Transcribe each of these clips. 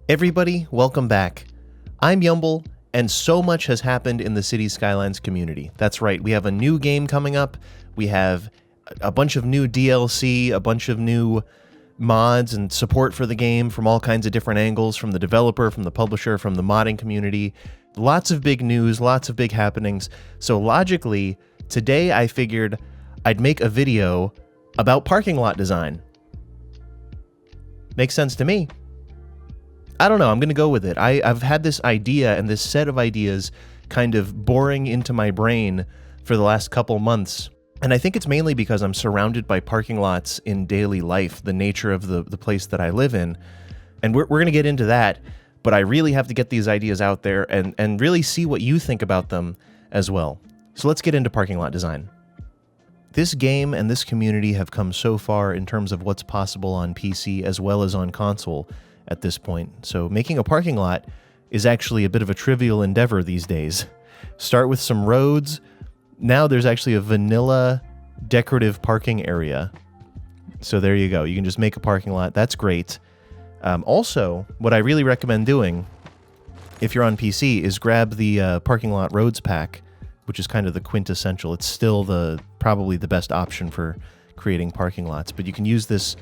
Everybody, welcome back. I'm Yumble, and so much has happened in the Cities Skylines community. That's right, we have a new game coming up, we have a bunch of new DLC, a bunch of new mods and support for the game from all kinds of different angles, from the developer, from the publisher, from the modding community. Lots of big news, lots of big happenings. So logically, today I figured I'd make a video about parking lot design. Makes sense to me. I don't know, I'm going to go with it. I've had this idea and this set of ideas kind of boring into my brain for the last couple months. And I think it's mainly because I'm surrounded by parking lots in daily life, the nature of the place that I live in. And we're going to get into that, but I really have to get these ideas out there and really see what you think about them as well. So let's get into parking lot design. This game and this community have come so far in terms of what's possible on PC as well as on console at this point. So making a parking lot is actually a bit of a trivial endeavor these days. Start with some roads. Now there's actually a vanilla decorative parking area. So there you go. You can just make a parking lot. That's great. Also, what I really recommend doing, if you're on PC, is grab the parking lot roads pack, which is kind of the quintessential. It's still probably the best option for creating parking lots. But you can use this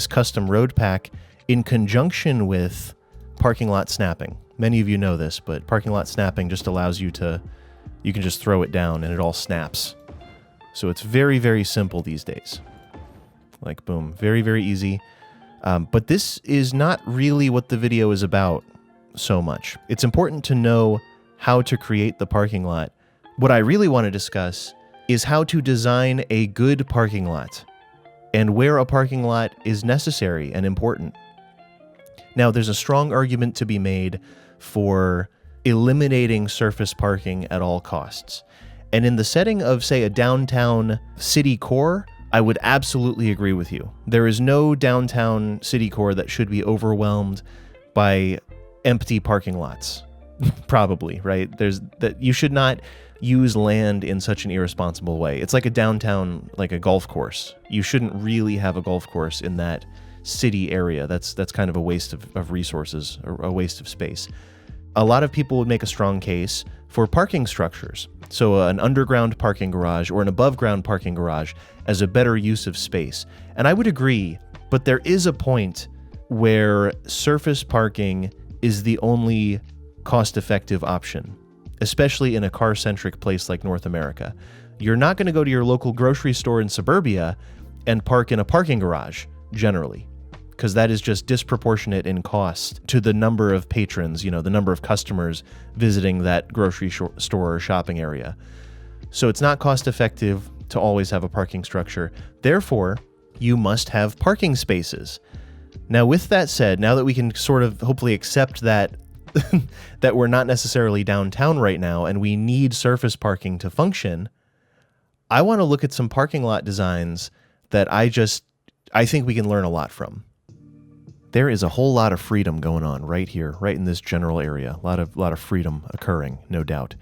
custom road pack in conjunction with parking lot snapping. Many of you know this, but parking lot snapping just allows you can just throw it down and it all snaps. So it's very, very simple these days. Like, boom, very, very easy. But this is not really what the video is about so much. It's important to know how to create the parking lot. What I really want to discuss is how to design a good parking lot and where a parking lot is necessary and important. Now, there's a strong argument to be made for eliminating surface parking at all costs. And in the setting of, say, a downtown city core, I would absolutely agree with you. There is no downtown city core that should be overwhelmed by empty parking lots. Probably, right? You should not use land in such an irresponsible way. It's like a downtown, like a golf course. You shouldn't really have a golf course in that city area. That's kind of a waste of resources, or a waste of space. A lot of people would make a strong case for parking structures. So an underground parking garage or an above ground parking garage as a better use of space. And I would agree, but there is a point where surface parking is the only cost-effective option, especially in a car-centric place like North America. You're not going to go to your local grocery store in suburbia and park in a parking garage, generally, because that is just disproportionate in cost to the number of patrons, the number of customers visiting that grocery store or shopping area. So it's not cost-effective to always have a parking structure. Therefore, you must have parking spaces. Now, with that said, now that we can sort of hopefully accept that that we're not necessarily downtown right now and we need surface parking to function, I want to look at some parking lot designs that I think we can learn a lot from. There is a whole lot of freedom going on right here, right in this general area. A lot of freedom occurring, no doubt.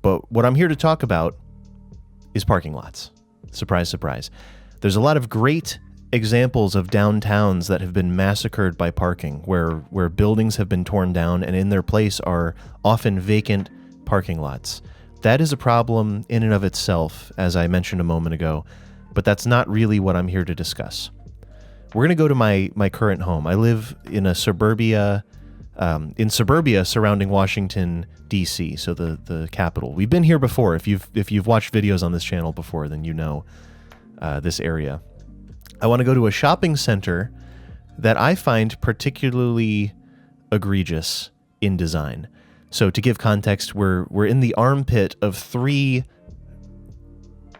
But what I'm here to talk about is parking lots. Surprise, surprise. There's a lot of great examples of downtowns that have been massacred by parking, where buildings have been torn down and in their place are often vacant parking lots. That is a problem in and of itself, as I mentioned a moment ago, but that's not really what I'm here to discuss. We're going to go to my current home. I live in a suburbia surrounding Washington, D.C., so the capital. We've been here before. If you've watched videos on this channel before, then you know this area. I want to go to a shopping center that I find particularly egregious in design. So to give context, we're in the armpit of three,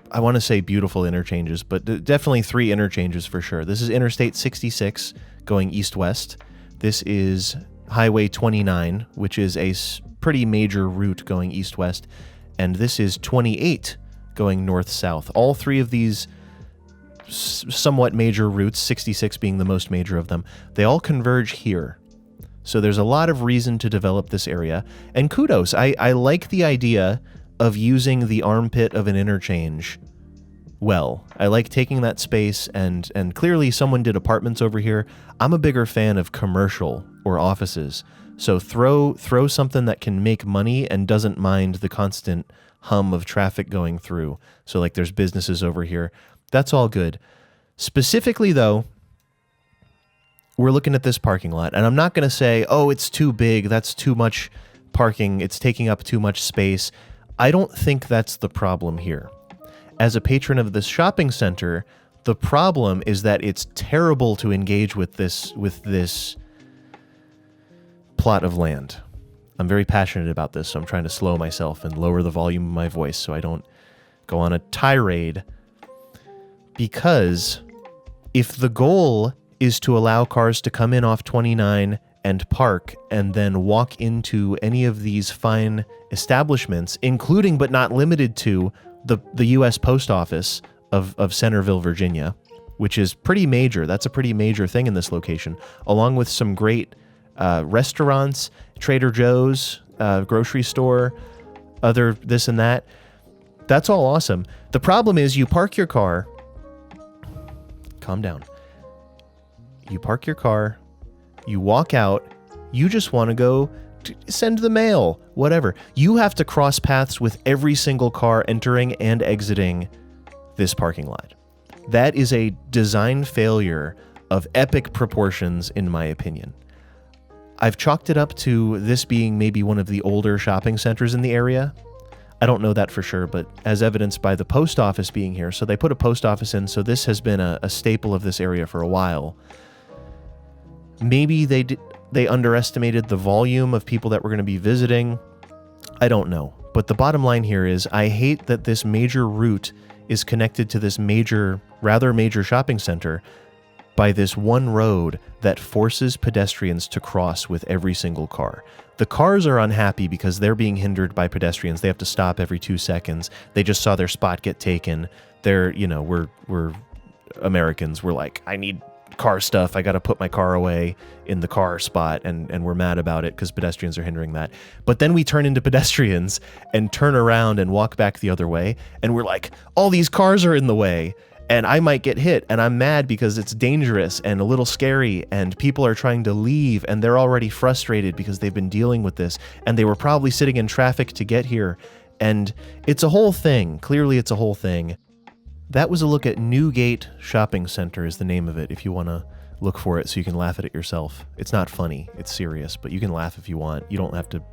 I want to say beautiful interchanges, but definitely three interchanges for sure. This is Interstate 66 going east-west. This is Highway 29, which is a pretty major route going east-west. And this is 28 going north-south. All three of these somewhat major routes, 66 being the most major of them, they all converge here. So there's a lot of reason to develop this area. And kudos, I like the idea of using the armpit of an interchange well. I like taking that space, and clearly someone did apartments over here. I'm a bigger fan of commercial or offices. So throw something that can make money and doesn't mind the constant hum of traffic going through. So like there's businesses over here. That's all good. Specifically though, we're looking at this parking lot, and I'm not going to say, oh, it's too big, that's too much parking, it's taking up too much space. I don't think that's the problem here. As a patron of this shopping center, the problem is that it's terrible to engage with this plot of land. I'm very passionate about this, so I'm trying to slow myself and lower the volume of my voice so I don't go on a tirade. Because if the goal is to allow cars to come in off 29 and park and then walk into any of these fine establishments, including but not limited to the U.S. Post Office of Centerville, Virginia, which is pretty major. That's a pretty major thing in this location, along with some great restaurants, Trader Joe's, grocery store, other this and that. That's all awesome. The problem is you park your car. Calm down. You park your car. You walk out. You just want to go send the mail, whatever. You have to cross paths with every single car entering and exiting this parking lot. That is a design failure of epic proportions, in my opinion. I've chalked it up to this being maybe one of the older shopping centers in the area. I don't know that for sure, but as evidenced by the post office being here. So they put a post office in, so this has been a staple of this area for a while. Maybe they underestimated the volume of people that were going to be visiting. I don't know. But the bottom line here is I hate that this major route is connected to this rather major shopping center by this one road that forces pedestrians to cross with every single car. The cars are unhappy because they're being hindered by pedestrians. They have to stop every 2 seconds. They just saw their spot get taken. We're Americans. We're like, I need car stuff. I got to put my car away in the car spot, and we're mad about it because pedestrians are hindering that. But then we turn into pedestrians and turn around and walk back the other way, and we're like, all these cars are in the way, and I might get hit, and I'm mad because it's dangerous and a little scary, and people are trying to leave, and they're already frustrated because they've been dealing with this, and they were probably sitting in traffic to get here, and it's a whole thing. Clearly, it's a whole thing. That was a look at Newgate Shopping Center is the name of it, if you want to look for it so you can laugh at it yourself. It's not funny. It's serious, but you can laugh if you want. You don't have to...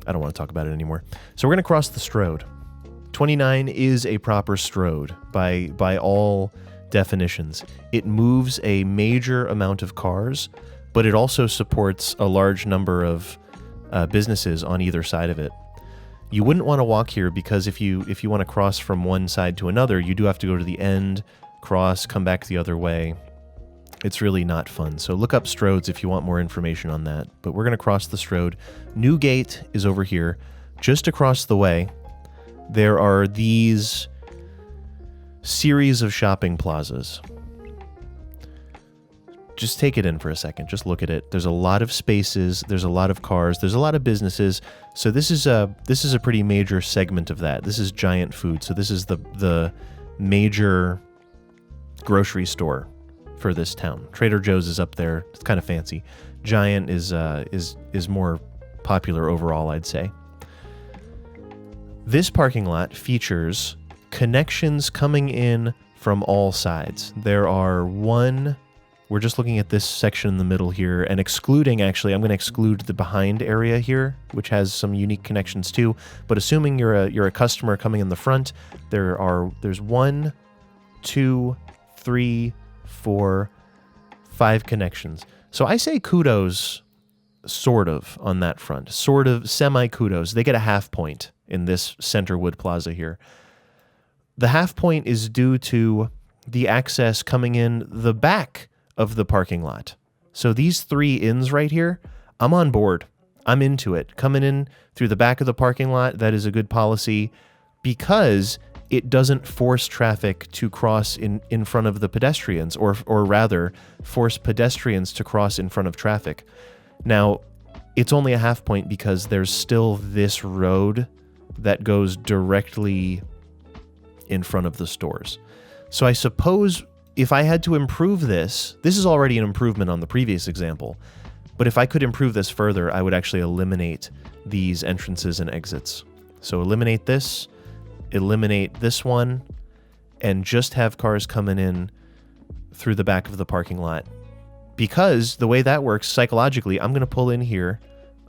I don't want to talk about it anymore. So we're going to cross the Strode. 29 is a proper Strode by all definitions. It moves a major amount of cars, but it also supports a large number of businesses on either side of it. You wouldn't want to walk here because if you want to cross from one side to another, you do have to go to the end, cross, come back the other way. It's really not fun. So look up Strodes if you want more information on that. But we're going to cross the Strode. Newgate is over here. Just across the way, there are these series of shopping plazas. Just take it in for a second. Just look at it. There's a lot of spaces. There's a lot of cars. There's a lot of businesses. So this is a pretty major segment of that. This is Giant Food. So this is the major grocery store for this town. Trader Joe's is up there. It's kind of fancy. Giant is more popular overall, I'd say. This parking lot features connections coming in from all sides. There are we're just looking at this section in the middle here and excluding, actually, I'm going to exclude the behind area here, which has some unique connections too. But assuming you're a customer coming in the front, there's 1, 2, 3, 4, 5 connections. So I say kudos, sort of, on that front. Sort of semi-kudos. They get a half point in this Centerwood Plaza here. The half point is due to the access coming in the back of the parking lot. So these 3 inns right here, I'm on board. I'm into it. Coming in through the back of the parking lot, that is a good policy because it doesn't force traffic to cross in front of the pedestrians, or rather, force pedestrians to cross in front of traffic. Now, it's only a half point because there's still this road that goes directly in front of the stores. So I suppose if I had to improve this is already an improvement on the previous example, but if I could improve this further, I would actually eliminate these entrances and exits. So eliminate this one, and just have cars coming in through the back of the parking lot. Because the way that works psychologically, I'm going to pull in here.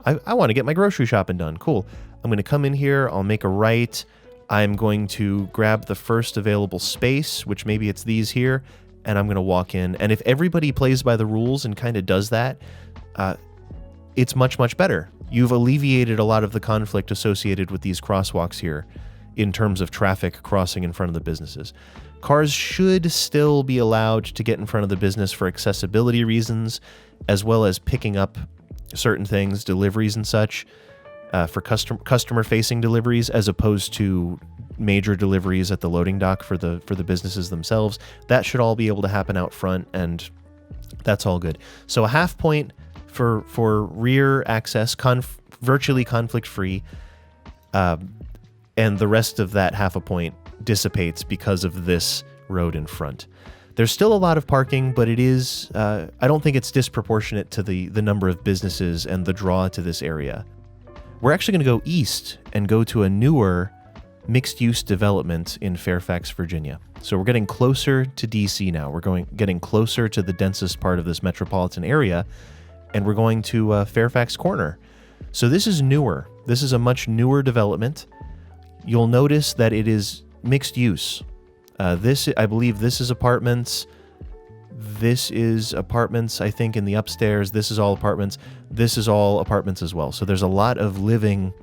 I want to get my grocery shopping done. Cool. I'm going to come in here. I'll make a right. I'm going to grab the first available space, which maybe it's these here, and I'm going to walk in. And if everybody plays by the rules and kind of does that, it's much, much better. You've alleviated a lot of the conflict associated with these crosswalks here in terms of traffic crossing in front of the businesses. Cars should still be allowed to get in front of the business for accessibility reasons, as well as picking up certain things, deliveries and such, for customer-facing deliveries, as opposed to major deliveries at the loading dock for the businesses themselves. That should all be able to happen out front, and that's all good. So a half point for rear access, virtually conflict-free, and the rest of that half a point dissipates because of this road in front. There's still a lot of parking, but it is, I don't think it's disproportionate to the number of businesses and the draw to this area. We're actually going to go east and go to a newer mixed-use development in Fairfax, Virginia. So we're getting closer to DC now. We're getting closer to the densest part of this metropolitan area, and we're going to Fairfax Corner. So this is newer. This is a much newer development. You'll notice that it is mixed use. I believe this is apartments. This is apartments, I think, in the upstairs. This is all apartments. This is all apartments as well. So there's a lot of living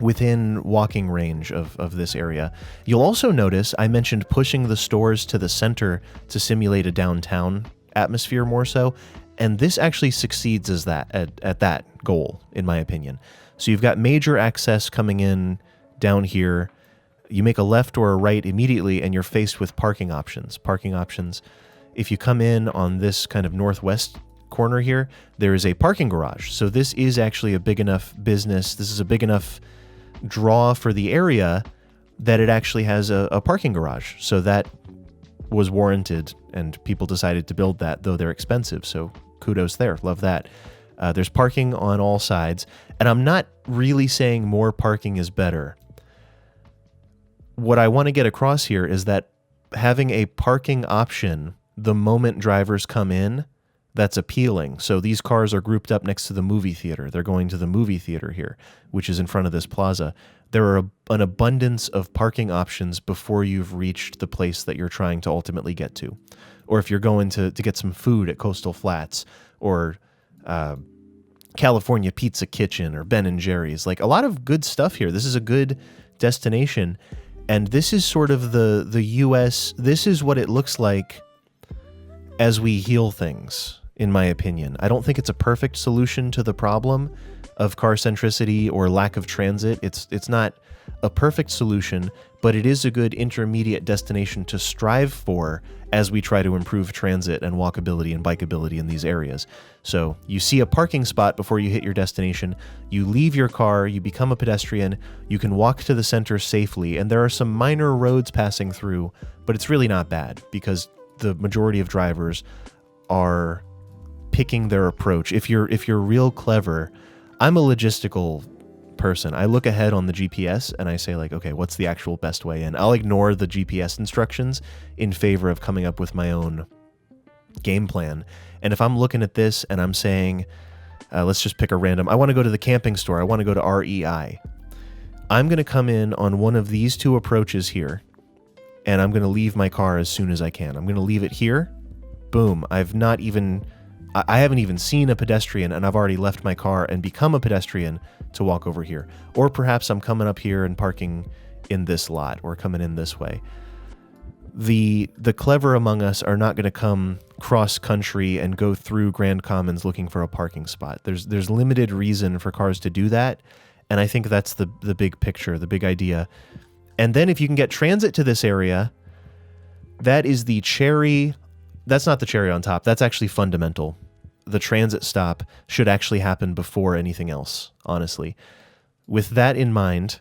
within walking range of this area. You'll also notice I mentioned pushing the stores to the center to simulate a downtown atmosphere more so, and this actually succeeds as that at that goal, in my opinion. So you've got major access coming in down here. You make a left or a right immediately, and you're faced with parking options. If you come in on this kind of northwest corner here, there is a parking garage. So this is actually a big enough business. This is a big enough draw for the area that it actually has a parking garage. So that was warranted, and people decided to build that, though they're expensive. So kudos there. Love that. There's parking on all sides. And I'm not really saying more parking is better. What I want to get across here is that having a parking option the moment drivers come in, that's appealing. So these cars are grouped up next to the movie theater. They're going to the movie theater here, which is in front of this plaza. There are an abundance of parking options before you've reached the place that you're trying to ultimately get to. Or if you're going to get some food at Coastal Flats, or California Pizza Kitchen, or Ben & Jerry's. Like, a lot of good stuff here. This is a good destination. And this is sort of the U.S., this is what it looks like as we heal things, in my opinion. I don't think it's a perfect solution to the problem of car centricity or lack of transit. It's not a perfect solution, but it is a good intermediate destination to strive for as we try to improve transit and walkability and bikeability in these areas. So you see a parking spot before you hit your destination, you leave your car, you become a pedestrian, you can walk to the center safely, and there are some minor roads passing through, but it's really not bad because the majority of drivers are picking their approach. If you're real clever, I'm a logistical person. I look ahead on the GPS and I say, like, okay, what's the actual best way in? I'll ignore the GPS instructions in favor of coming up with my own game plan. And if I'm looking at this and I'm saying, let's just pick a random, I want to go to the camping store, I want to go to REI, I'm going to come in on one of these two approaches here, and I'm going to leave my car as soon as I can. I'm going to leave it here. Boom. I haven't even seen a pedestrian, and I've already left my car and become a pedestrian to walk over here. Or perhaps I'm coming up here and parking in this lot, or coming in this way. The clever among us are not going to come cross country and go through Grand Commons looking for a parking spot. There's limited reason for cars to do that, and I think that's the big picture, the big idea. And then if you can get transit to this area, that is the cherry. That's not the cherry on top. That's actually fundamental. The transit stop should actually happen before anything else, honestly. With that in mind,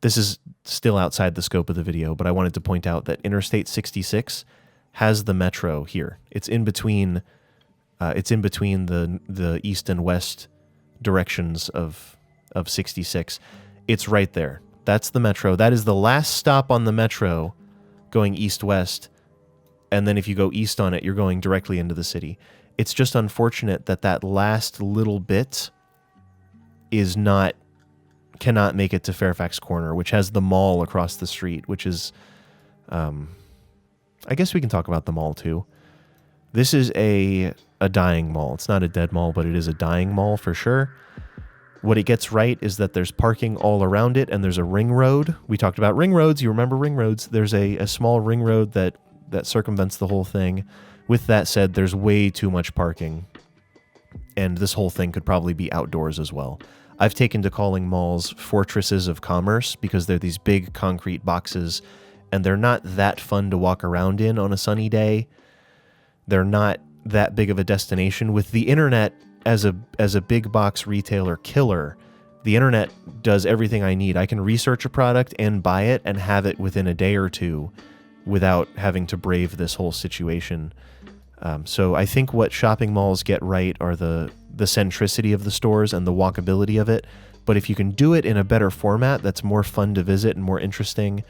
this is still outside the scope of the video, but I wanted to point out that Interstate 66 has the metro here. It's in between the east and west directions of 66. It's right there. That's the metro. That is the last stop on the metro going east-west. And then if you go east on it, you're going directly into the city. It's just unfortunate that that last little bit cannot make it to Fairfax Corner, which has the mall across the street, which is, I guess we can talk about the mall too. This is a dying mall. It's not a dead mall, but it is a dying mall for sure. What it gets right is that there's parking all around it, and there's a ring road. We talked about ring roads. You remember ring roads. There's a small ring road that circumvents the whole thing. With that said, there's way too much parking, and this whole thing could probably be outdoors as well. I've taken to calling malls fortresses of commerce because they're these big concrete boxes, and they're not that fun to walk around in on a sunny day. They're not that big of a destination. With the internet as a big box retailer killer, the internet does everything I need. I can research a product and buy it and have it within a day or two without having to brave this whole situation. So I think what shopping malls get right are the centricity of the stores and the walkability of it. But if you can do it in a better format that's more fun to visit and more interesting,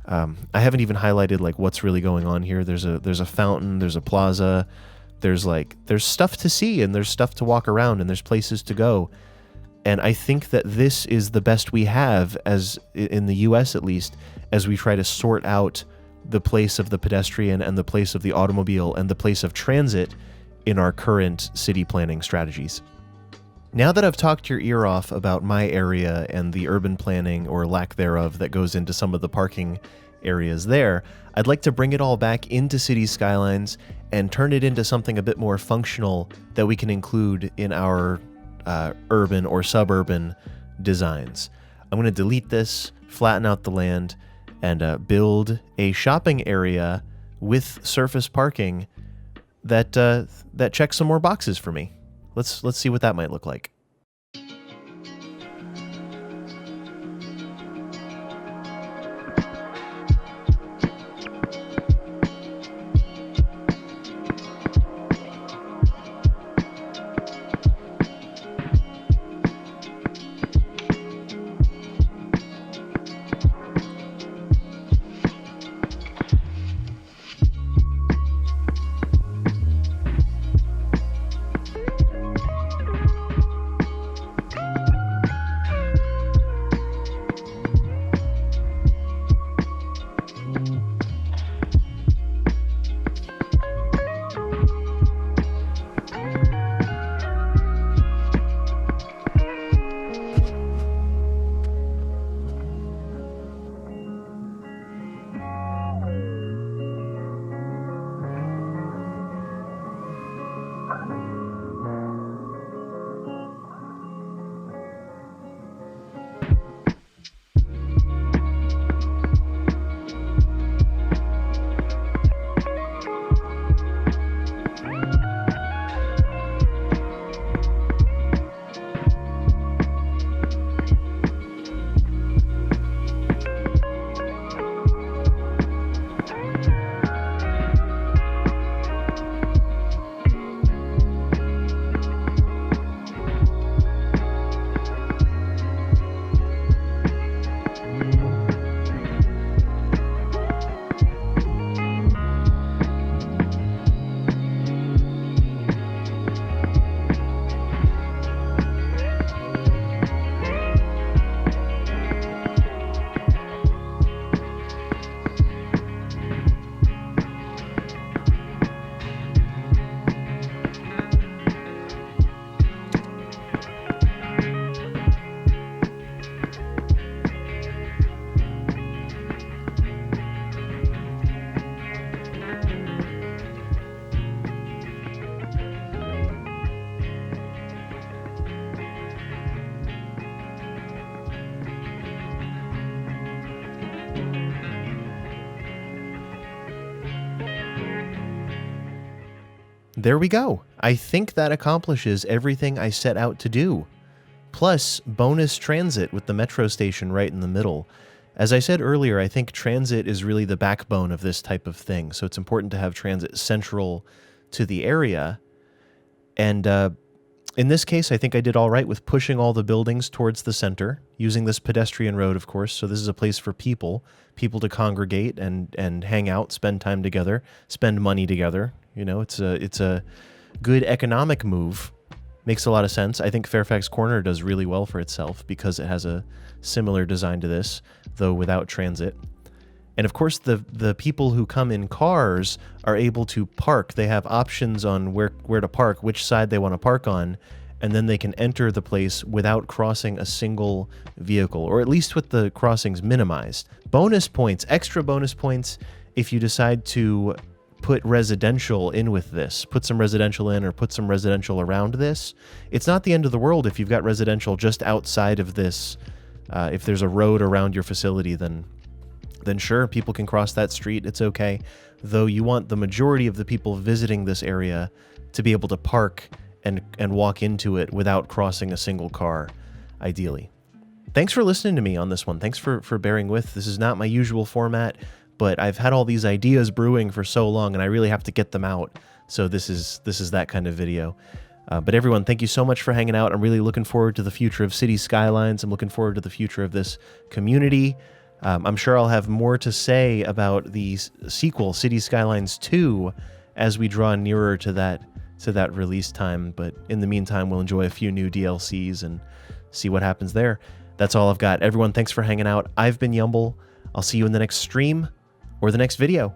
I haven't even highlighted like what's really going on here. There's a fountain, there's a plaza, there's stuff to see, and there's stuff to walk around, and there's places to go. And I think that this is the best we have, as in the US at least, as we try to sort out the place of the pedestrian and the place of the automobile and the place of transit in our current city planning strategies. Now that I've talked your ear off about my area and the urban planning or lack thereof that goes into some of the parking areas there, I'd like to bring it all back into City Skylines and turn it into something a bit more functional that we can include in our urban or suburban designs. I'm going to delete this, flatten out the land, and build a shopping area with surface parking that checks some more boxes for me. Let's see what that might look like. There we go. I think that accomplishes everything I set out to do. Plus, bonus transit with the metro station right in the middle. As I said earlier, I think transit is really the backbone of this type of thing. So it's important to have transit central to the area. And in this case, I think I did all right with pushing all the buildings towards the center, using this pedestrian road, of course. So this is a place for people to congregate and hang out, spend time together, spend money together. You know, it's a good economic move. Makes a lot of sense. I think Fairfax Corner does really well for itself because it has a similar design to this, though without transit. And of course, the people who come in cars are able to park. They have options on where to park, which side they want to park on, and then they can enter the place without crossing a single vehicle, or at least with the crossings minimized. Bonus points, extra bonus points, if you decide to put residential in with this. Put some residential in or put some residential around this. It's not the end of the world if you've got residential just outside of this. If there's a road around your facility, then sure, people can cross that street. It's okay. Though you want the majority of the people visiting this area to be able to park and walk into it without crossing a single car, ideally. Thanks for listening to me on this one. Thanks for bearing with. This is not my usual format, but I've had all these ideas brewing for so long, and I really have to get them out. So this is that kind of video. But everyone, thank you so much for hanging out. I'm really looking forward to the future of City Skylines. I'm looking forward to the future of this community. I'm sure I'll have more to say about the sequel, City Skylines 2, as we draw nearer to that release time. But in the meantime, we'll enjoy a few new DLCs and see what happens there. That's all I've got. Everyone, thanks for hanging out. I've been Yumble. I'll see you in the next stream or the next video.